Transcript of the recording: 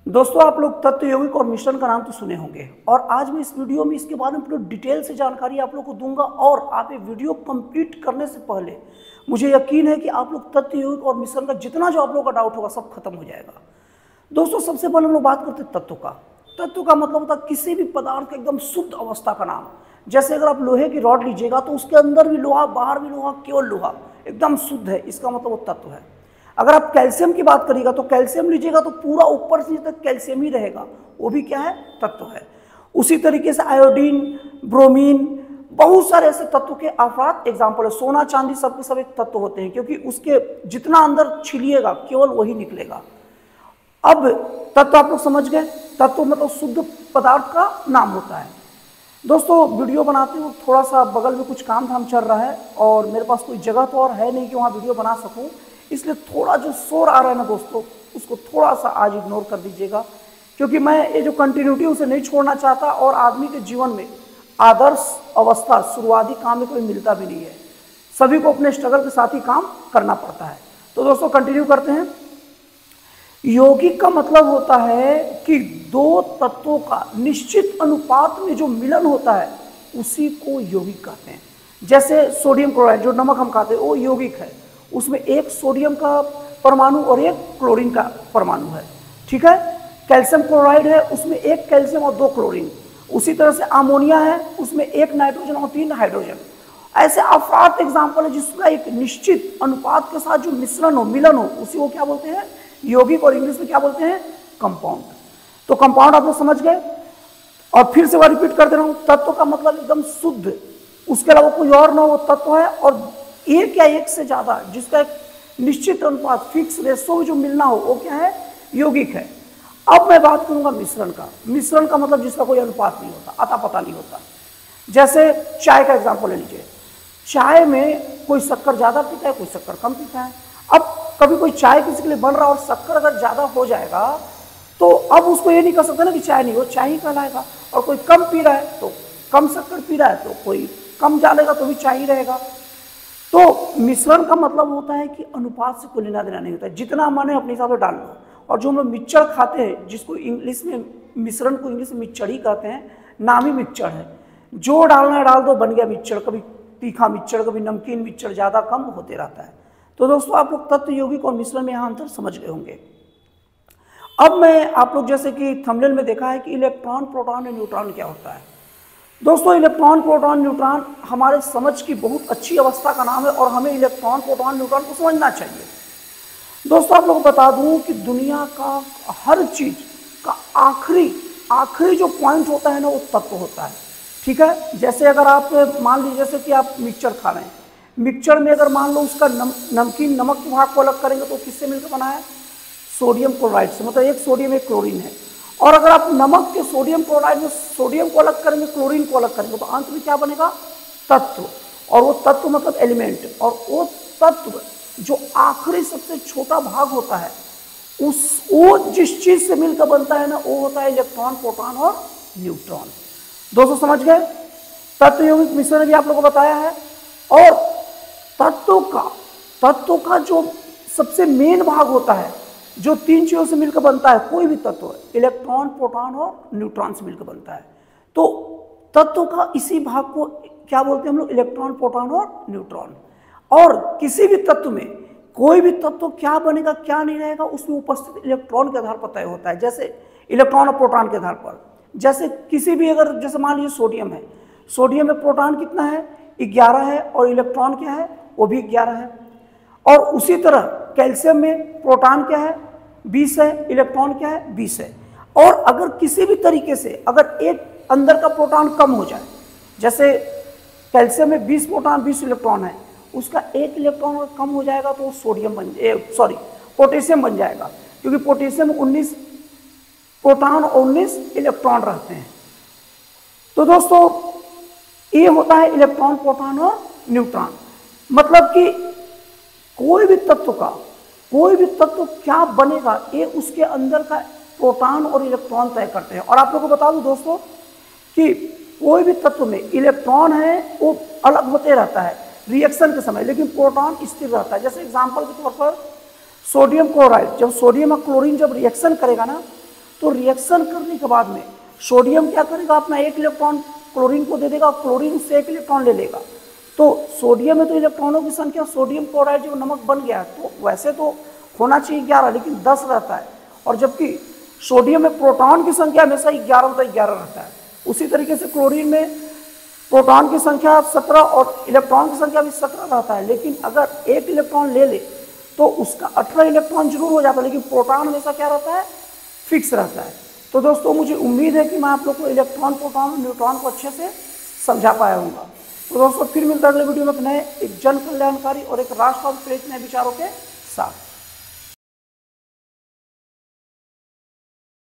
दोस्तों आप लोग तत्व यौगिक और मिश्रण का नाम तो सुने होंगे और आज मैं इस वीडियो में इसके बारे में पूरी डिटेल से जानकारी आप लोग को दूंगा। और आप ये वीडियो कंप्लीट करने से पहले मुझे यकीन है कि आप लोग तत्व यौगिक और मिश्रण का जितना जो आप लोगों का डाउट होगा सब खत्म हो जाएगा। दोस्तों सबसे पहले हम लोग बात करते हैं तत्व का। तत्व का मतलब होता है किसी भी पदार्थ का एकदम शुद्ध अवस्था का नाम। जैसे अगर आप लोहे की रॉड लीजिएगा तो उसके अंदर भी लोहा, बाहर भी लोहा, केवल लोहा एकदम शुद्ध है, इसका मतलब वो तत्व है। अगर आप कैल्शियम की बात करिएगा तो कैल्शियम लीजिएगा तो पूरा ऊपर से तक कैल्शियम ही रहेगा, वो भी क्या है, तत्व है। उसी तरीके से आयोडीन, ब्रोमीन, बहुत सारे ऐसे तत्व के अफराद एग्जाम्पल है। सोना चांदी सब के सब एक तत्व होते हैं क्योंकि उसके जितना अंदर छिलिएगा केवल वही निकलेगा। अब तत्व आप लोग समझ गए, तत्व मतलब शुद्ध पदार्थ का नाम होता है। दोस्तों वीडियो बनाते हुए थोड़ा सा बगल में कुछ काम धाम चल रहा है और मेरे पास कोई जगह तो और है नहीं कि वहाँ वीडियो बना सकूँ, इसलिए थोड़ा जो शोर आ रहा है ना दोस्तों उसको थोड़ा सा आज इग्नोर कर दीजिएगा, क्योंकि मैं ये जो कंटिन्यूटी उसे नहीं छोड़ना चाहता। और आदमी के जीवन में आदर्श अवस्था शुरुआती काम में कोई मिलता भी नहीं है, सभी को अपने स्ट्रगल के साथ ही काम करना पड़ता है। तो दोस्तों कंटिन्यू करते हैं। यौगिक का मतलब होता है कि दो तत्वों का निश्चित अनुपात में जो मिलन होता है उसी को यौगिक कहते हैं। जैसे सोडियम क्लोराइड जो नमक हम खाते हैं वो यौगिक है, उसमें एक सोडियम का परमाणु और एक क्लोरीन का परमाणु है, ठीक है। कैल्शियम क्लोराइड है, उसमें एक कैल्शियम और दो क्लोरीन। उसी तरह से अमोनिया है, उसमें एक नाइट्रोजन और तीन हाइड्रोजन। ऐसे अफराद एग्जाम्पल है जिसका एक निश्चित अनुपात के साथ जो मिश्रण हो, मिलन हो, उसी को क्या बोलते हैं, यौगिक। और इंग्लिश में क्या बोलते हैं, कंपाउंड। तो कंपाउंड आप लोग समझ गए। और फिर से मैं रिपीट कर दे रहा हूं, तत्व का मतलब एकदम शुद्ध, उसके अलावा कोई और ना वो तत्व है। और एक या एक से ज्यादा जिसका एक निश्चित अनुपात, फिक्स रेशो में जो मिलना हो वो क्या है, यौगिक है। अब मैं बात करूंगा मिश्रण का। मिश्रण का मतलब जिसका कोई अनुपात नहीं होता, अता पता नहीं होता। जैसे चाय का एग्जाम्पल ले लीजिए, चाय में कोई शक्कर ज्यादा पीता है, कोई शक्कर कम पीता है। अब कभी कोई चाय किसी के लिए बन रहा है और शक्कर अगर ज्यादा हो जाएगा तो अब उसको ये नहीं कर सकता ना कि चाय नहीं, वो चाय ही कहलाएगा। और कोई कम पी रहा है तो कम शक्कर पी रहा है तो कोई कम डालेगा तो भी चाय ही रहेगा। तो मिश्रण का मतलब होता है कि अनुपात से कोई लेना देना नहीं होता है, जितना मन है अपने हिसाब से डाल लो। और जो हम लोग मिक्सचर खाते हैं, जिसको इंग्लिश में मिश्रण को इंग्लिश में मिक्सचर ही कहते हैं, नाम ही मिक्सचर है। जो डालना है डाल दो, बन गया मिक्सचर। कभी तीखा मिक्सचर, कभी नमकीन मिक्सचर, ज़्यादा कम होते रहता है। तो दोस्तों आप लोग तत्व यौगिक और मिश्रण में यहाँ अंतर समझ गए होंगे। अब मैं आप लोग जैसे कि थंबनेल में देखा है कि इलेक्ट्रॉन, प्रोटॉन और न्यूट्रॉन क्या होता है। दोस्तों इलेक्ट्रॉन, प्रोटॉन, न्यूट्रॉन हमारे समझ की बहुत अच्छी अवस्था का नाम है और हमें इलेक्ट्रॉन, प्रोटॉन, न्यूट्रॉन को समझना चाहिए। दोस्तों आप लोगों को बता दूं कि दुनिया का हर चीज का आखिरी जो पॉइंट होता है ना वो तत्व होता है, ठीक है। जैसे अगर आप मान लीजिए जैसे कि आप मिक्सचर खा रहे हैं, मिक्सचर में अगर मान लो उसका नमकीन नमक के भाग को अलग करेंगे तो किससे मिलकर बना है, सोडियम क्लोराइड से, मतलब एक सोडियम एक क्लोरीन है। और अगर आप नमक के सोडियम क्लोराइड में सोडियम को अलग करेंगे, क्लोरीन को अलग करेंगे तो अंत में क्या बनेगा, तत्व। और वो तत्व मतलब एलिमेंट। और वो तत्व जो आखिरी सबसे छोटा भाग होता है वो जिस चीज से मिलकर बनता है ना वो होता है इलेक्ट्रॉन, प्रोटॉन और न्यूट्रॉन। दोस्तों समझ गए। तत्व यौगिक मिश्रण भी आप लोगों को बताया है। और तत्व का जो सबसे मेन भाग होता है, जो तीन चीजों से मिलकर बनता है, कोई भी तत्व इलेक्ट्रॉन, प्रोटॉन और न्यूट्रॉन से मिलकर बनता है। तो तत्व का इसी भाग को क्या बोलते हैं हम लोग, इलेक्ट्रॉन, प्रोटॉन और न्यूट्रॉन। और किसी भी तत्व में कोई भी तत्व क्या बनेगा क्या नहीं रहेगा उसमें उपस्थित इलेक्ट्रॉन के आधार पर तय होता है। जैसे इलेक्ट्रॉन और प्रोटॉन के आधार पर, जैसे किसी भी अगर जैसे मान लीजिए सोडियम है, सोडियम में प्रोटॉन कितना है, 11 है, और इलेक्ट्रॉन क्या है, वो भी 11 है। और उसी तरह कैल्शियम में प्रोटॉन क्या है, 20 है, इलेक्ट्रॉन क्या है, 20 है। और अगर किसी भी तरीके से अगर एक अंदर का प्रोटॉन कम हो जाए, जैसे कैल्शियम में 20 प्रोटॉन 20 इलेक्ट्रॉन है, उसका एक इलेक्ट्रॉन अगर कम हो जाएगा तो वो पोटेशियम बन जाएगा, क्योंकि पोटेशियम में 19 प्रोटॉन और 19 इलेक्ट्रॉन रहते हैं। तो दोस्तों ये होता है इलेक्ट्रॉन, प्रोटॉन और न्यूट्रॉन। मतलब कि कोई भी तत्व क्या बनेगा ये उसके अंदर का प्रोटॉन और इलेक्ट्रॉन तय करते हैं। और आप लोगों को बता दूं दोस्तों कि कोई भी तत्व में इलेक्ट्रॉन है वो अलग होते रहता है रिएक्शन के समय, लेकिन प्रोटॉन स्थिर रहता है। जैसे एग्जांपल के तौर पर सोडियम क्लोराइड, जब सोडियम और क्लोरीन जब रिएक्शन करेगा ना तो रिएक्शन करने के बाद में सोडियम क्या करेगा, अपना एक इलेक्ट्रॉन क्लोरीन को दे देगा, क्लोरीन उससे एक इलेक्ट्रॉन ले लेगा। तो सोडियम में तो इलेक्ट्रॉनों की संख्या, सोडियम क्लोराइड जो नमक बन गया तो वैसे तो होना चाहिए 11 लेकिन 10 रहता है, और जबकि सोडियम में प्रोटॉन की संख्या हमेशा 11 रहता है। उसी तरीके से क्लोरीन में प्रोटॉन की संख्या 17 और इलेक्ट्रॉन की संख्या भी 17 रहता है, लेकिन अगर एक इलेक्ट्रॉन ले ले तो उसका 18 इलेक्ट्रॉन जरूर हो जाता है, लेकिन प्रोटॉन हमेशा क्या रहता है, फिक्स रहता है। तो दोस्तों मुझे उम्मीद है कि मैं आप लोग को इलेक्ट्रॉन, प्रोटॉन और न्यूट्रॉन को अच्छे से समझा पाया हूँगा। तो दोस्तों फिर मिलता है अगले वीडियो में एक नए, एक जन कल्याणकारी और एक राष्ट्र और प्रेरित नए विचारों के साथ।